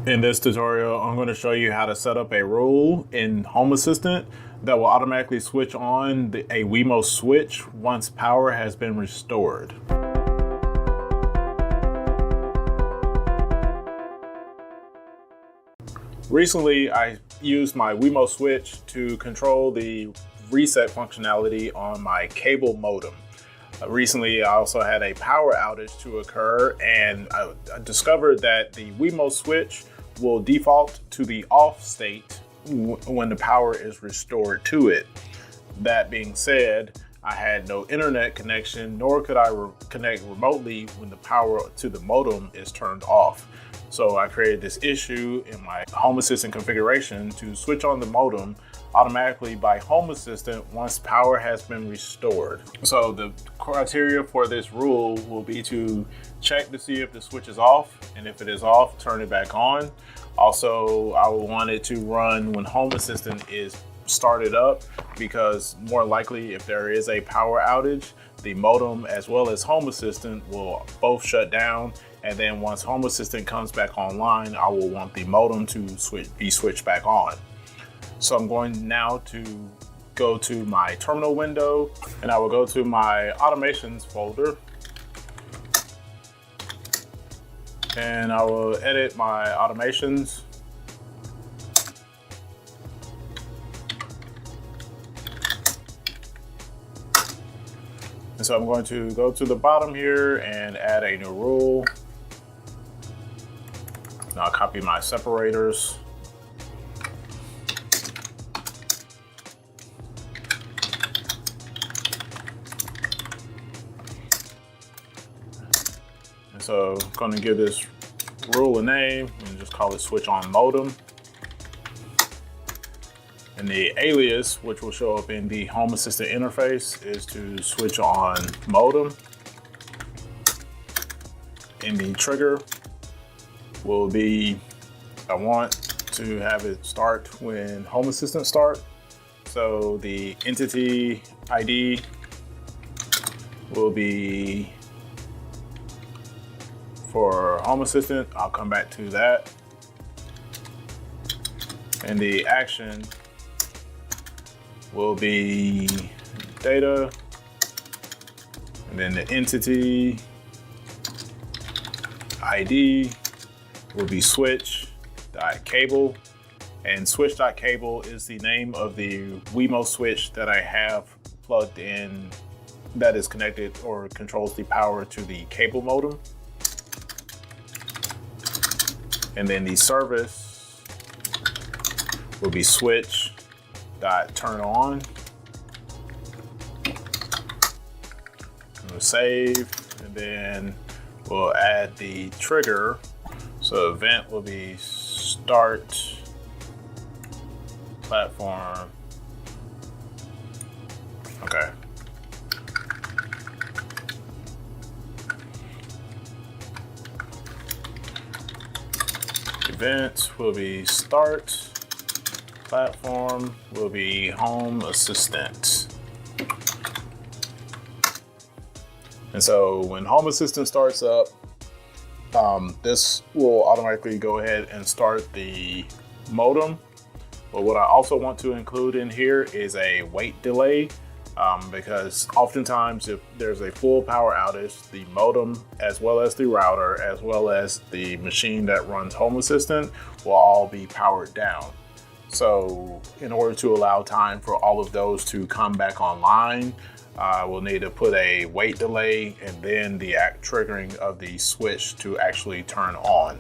In this tutorial, I'm going to show you how to set up a rule in Home Assistant that will automatically switch on a Wemo switch once power has been restored. Recently, I used my Wemo switch to control the reset functionality on my cable modem. Recently, I also had a power outage to occur, and I discovered that the Wemo switch will default to the off state when the power is restored to it. That being said, I had no internet connection, nor could I connect remotely when the power to the modem is turned off. So I created this issue in my Home Assistant configuration to switch on the modem automatically by Home Assistant once power has been restored. So the criteria for this rule will be to check to see if the switch is off, and if it is off, turn it back on. Also, I will want it to run when Home Assistant is started up, because more likely if there is a power outage, the modem as well as Home Assistant will both shut down, and then once Home Assistant comes back online, I will want the modem to be switched back on. So I'm going now to go to my terminal window, and I will go to my automations folder, and I will edit my automations. And so I'm going to go to the bottom here and add a new rule. And I'll copy my separators. And so I'm going to give this rule a name and just call it switch on modem. And the alias, which will show up in the Home Assistant interface, is to switch on modem. And the trigger will be, I want to have it start when Home Assistant start. So the entity ID will be for Home Assistant. I'll come back to that. And the action will be data, and then the entity ID will be switch.cable, and switch.cable is the name of the Wemo switch that I have plugged in that is connected or controls the power to the cable modem. And then the service will be switch.turn on. We'll save, and then we'll add the trigger. So event will be start platform. Okay. Event will be start. Platform will be Home Assistant. And so when Home Assistant starts up, this will automatically go ahead and start the modem. But what I also want to include in here is a wait delay, because oftentimes if there's a full power outage, the modem as well as the router as well as the machine that runs Home Assistant will all be powered down. So in order to allow time for all of those to come back online, we'll need to put a wait delay and then the triggering of the switch to actually turn on.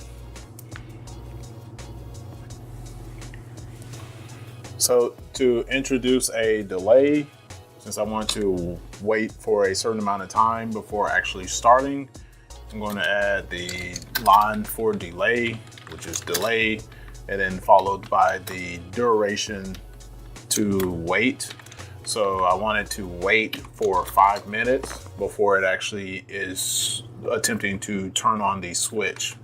So to introduce a delay, since I want to wait for a certain amount of time before actually starting, I'm going to add the line for delay, which is delay, and then followed by the duration to wait. So I want it to wait for 5 minutes before it actually is attempting to turn on the switch.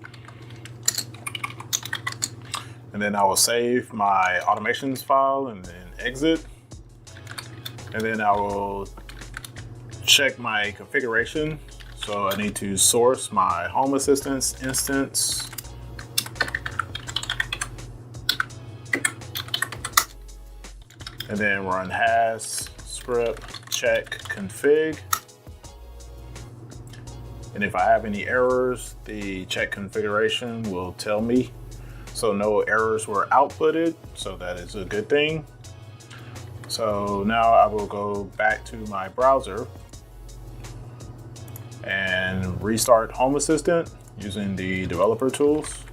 And then I will save my automations file and then exit. And then I will check my configuration. So I need to source my Home Assistant instance. and then run has script check config. And if I have any errors, the check configuration will tell me. So no errors were outputted, so that is a good thing. So now I will go back to my browser and restart Home Assistant using the developer tools.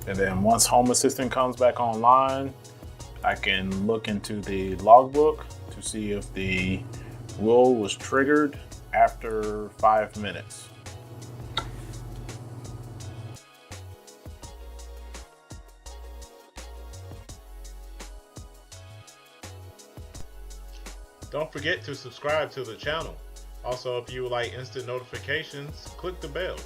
And then once Home Assistant comes back online, I can look into the logbook to see if the rule was triggered after 5 minutes. Don't forget to subscribe to the channel. Also, if you would like instant notifications, click the bell.